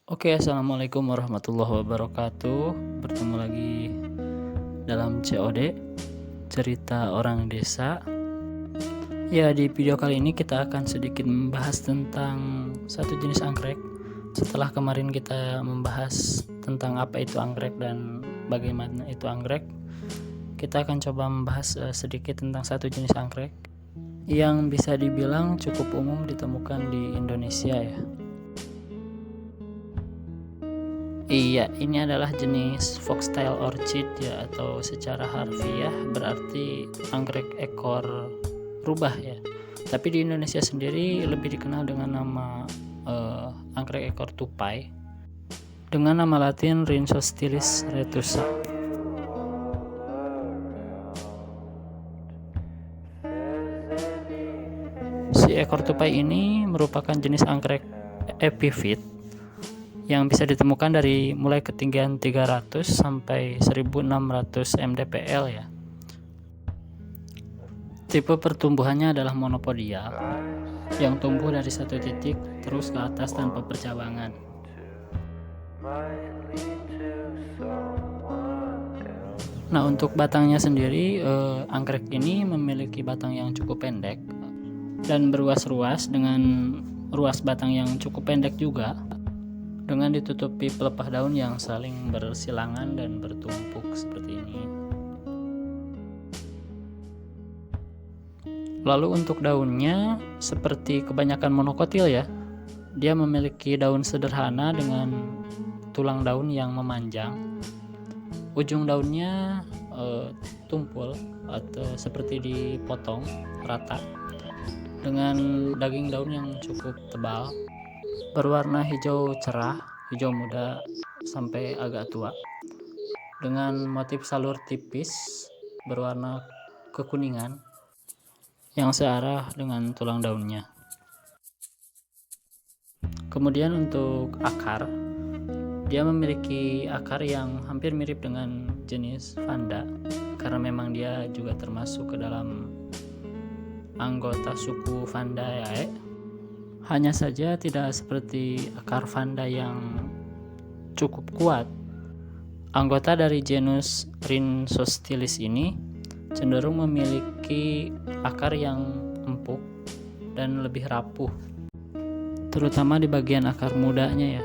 Oke, assalamualaikum warahmatullahi wabarakatuh. Bertemu lagi dalam COD, cerita orang desa. Ya, di video kali ini kita akan sedikit membahas tentang satu jenis anggrek. Setelah kemarin kita membahas tentang apa itu anggrek dan bagaimana itu anggrek, kita akan coba membahas sedikit tentang satu jenis anggrek yang bisa dibilang cukup umum ditemukan di Indonesia ya. Iya, ini adalah jenis foxtail orchid ya, atau secara harfiah berarti anggrek ekor rubah ya. Tapi di Indonesia sendiri lebih dikenal dengan nama anggrek ekor tupai dengan nama latin Rhinzostylis retusa. Si ekor tupai ini merupakan jenis anggrek epifit yang bisa ditemukan dari mulai ketinggian 300 sampai 1600 mdpl ya. Tipe pertumbuhannya adalah monopodial yang tumbuh dari satu titik terus ke atas tanpa percabangan. Nah, untuk batangnya sendiri, anggrek ini memiliki batang yang cukup pendek dan beruas-ruas dengan ruas batang yang cukup pendek juga, dengan ditutupi pelepah daun yang saling bersilangan dan bertumpuk seperti ini. Lalu untuk daunnya seperti kebanyakan monokotil ya, dia memiliki daun sederhana dengan tulang daun yang memanjang. Ujung daunnya tumpul atau seperti dipotong rata dengan daging daun yang cukup tebal, berwarna hijau cerah, hijau muda sampai agak tua, dengan motif salur tipis berwarna kekuningan yang searah dengan tulang daunnya. Kemudian untuk akar, dia memiliki akar yang hampir mirip dengan jenis vanda karena memang dia juga termasuk ke dalam anggota suku Vandae. Hanya saja tidak seperti akar vanda yang cukup kuat. Anggota dari genus Rhinzostylis ini cenderung memiliki akar yang empuk dan lebih rapuh, terutama di bagian akar mudanya ya.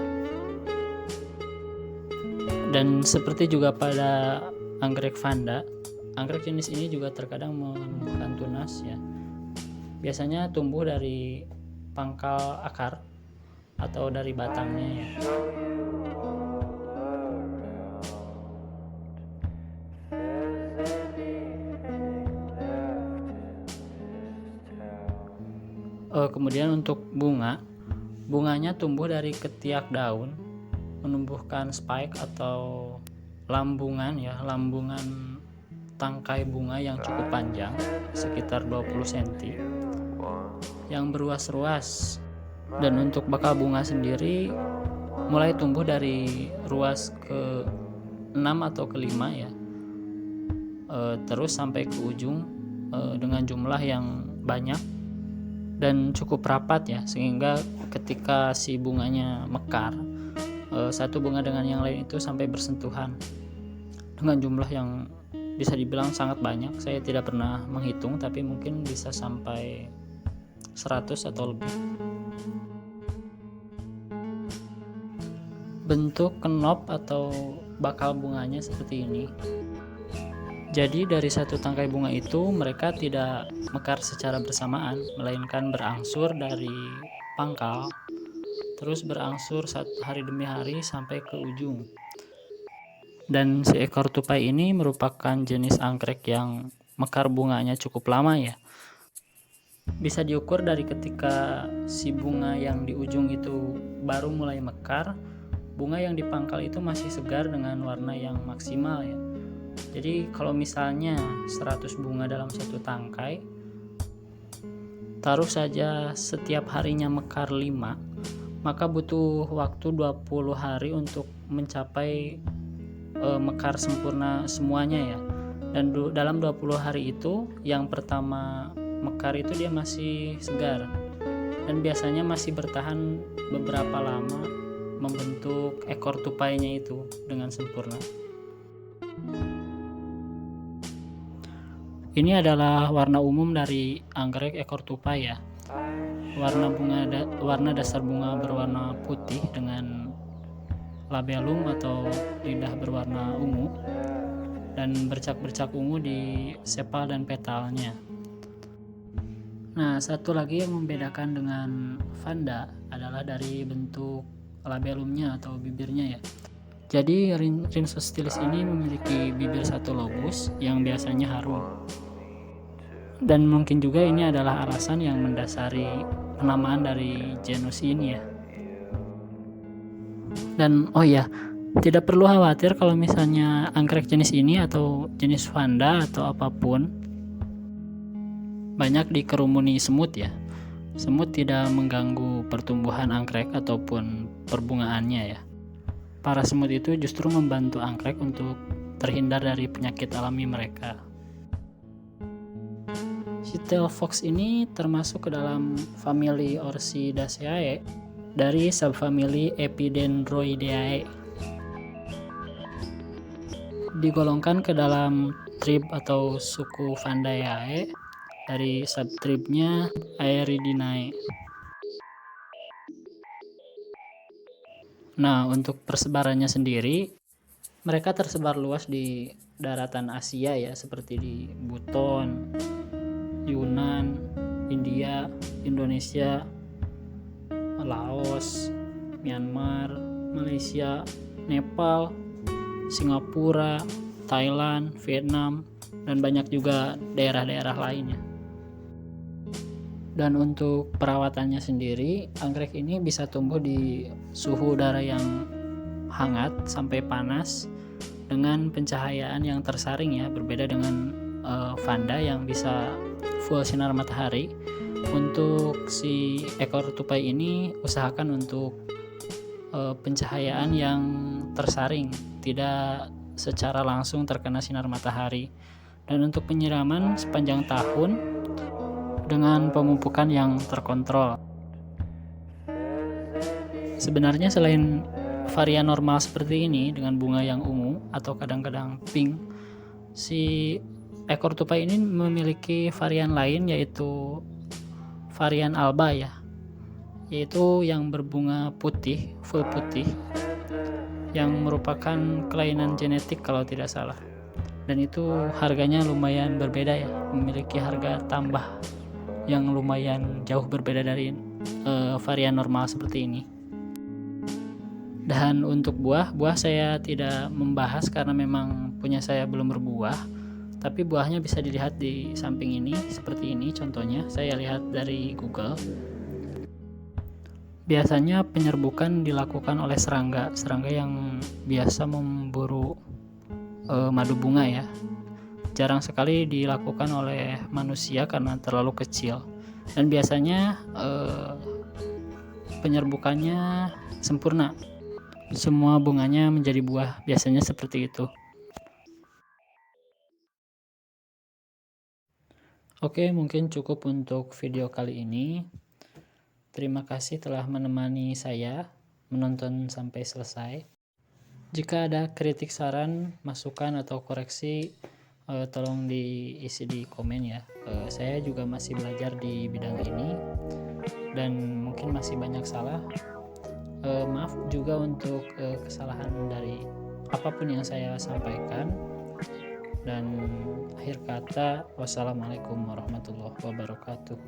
Dan seperti juga pada anggrek vanda, anggrek jenis ini juga terkadang menumbuhkan tunas ya. Biasanya tumbuh dari pangkal akar atau dari batangnya ya. Kemudian untuk bunganya tumbuh dari ketiak daun, menumbuhkan spike atau lambungan tangkai bunga yang cukup panjang sekitar 20 cm yang beruas-ruas. Dan untuk bakal bunga sendiri mulai tumbuh dari ruas ke 6 atau ke 5 ya, terus sampai ke ujung dengan jumlah yang banyak dan cukup rapat ya, sehingga ketika si bunganya mekar, satu bunga dengan yang lain itu sampai bersentuhan dengan jumlah yang bisa dibilang sangat banyak. Saya tidak pernah menghitung, tapi mungkin bisa sampai 100 atau lebih. Bentuk kenop atau bakal bunganya seperti ini. Jadi dari satu tangkai bunga itu mereka tidak mekar secara bersamaan, melainkan berangsur dari pangkal, terus berangsur hari demi hari sampai ke ujung. Dan si ekor tupai ini merupakan jenis anggrek yang mekar bunganya cukup lama ya. Bisa diukur dari ketika si bunga yang di ujung itu baru mulai mekar, bunga yang di pangkal itu masih segar dengan warna yang maksimal ya. Jadi kalau misalnya 100 bunga dalam satu tangkai, taruh saja setiap harinya mekar 5, maka butuh waktu 20 hari untuk mencapai mekar sempurna semuanya ya. Dan dalam 20 hari itu, yang pertama mekar itu dia masih segar dan biasanya masih bertahan beberapa lama membentuk ekor tupainya itu dengan sempurna. Ini adalah warna umum dari anggrek ekor tupai ya. Warna dasar bunga berwarna putih dengan labellum atau lidah berwarna ungu dan bercak-bercak ungu di sepal dan petalnya. Nah, satu lagi yang membedakan dengan vanda adalah dari bentuk labellumnya atau bibirnya ya. Jadi Rhinzostylis ini memiliki bibir satu lobus yang biasanya harum. Dan mungkin juga ini adalah alasan yang mendasari penamaan dari genus ini ya. Dan oh ya, tidak perlu khawatir kalau misalnya anggrek jenis ini atau jenis vanda atau apapun banyak dikerumuni semut ya. Semut tidak mengganggu pertumbuhan anggrek ataupun perbungaannya ya. Para semut itu justru membantu anggrek untuk terhindar dari penyakit alami mereka. Chital fox ini termasuk ke dalam famili Orchidaceae dari subfamili Epidendroideae. Digolongkan ke dalam tribe atau suku Vandaeae dari subtribnya Aeridinae. Nah, untuk persebarannya sendiri, mereka tersebar luas di daratan Asia ya, seperti di Buton, Yunan, India, Indonesia, Laos, Myanmar, Malaysia, Nepal, Singapura, Thailand, Vietnam, dan banyak juga daerah-daerah lainnya. Dan untuk perawatannya sendiri, anggrek ini bisa tumbuh di suhu udara yang hangat sampai panas dengan pencahayaan yang tersaring ya, berbeda dengan vanda yang bisa full sinar matahari. Untuk si ekor tupai ini usahakan untuk pencahayaan yang tersaring, tidak secara langsung terkena sinar matahari. Dan untuk penyiraman sepanjang tahun dengan pemupukan yang terkontrol. Sebenarnya selain varian normal seperti ini dengan bunga yang ungu atau kadang-kadang pink, si ekor tupai ini memiliki varian lain yaitu varian alba ya, yaitu yang berbunga putih, full putih, yang merupakan kelainan genetik kalau tidak salah. Dan itu harganya lumayan berbeda ya, memiliki harga tambah yang lumayan jauh berbeda dari varian normal seperti ini. Dan untuk buah saya tidak membahas karena memang punya saya belum berbuah, tapi buahnya bisa dilihat di samping ini seperti ini contohnya, saya lihat dari Google. Biasanya penyerbukan dilakukan oleh serangga yang biasa memburu madu bunga ya. Jarang sekali dilakukan oleh manusia karena terlalu kecil, dan biasanya penyerbukannya sempurna, semua bunganya menjadi buah, biasanya seperti itu. Oke, mungkin cukup untuk video kali ini. Terima kasih telah menemani saya menonton sampai selesai. Jika ada kritik, saran, masukan, atau koreksi, tolong diisi di komen ya. Saya juga masih belajar di bidang ini dan mungkin masih banyak salah. Maaf juga untuk kesalahan dari apapun yang saya sampaikan. Dan akhir kata, wassalamualaikum warahmatullahi wabarakatuh.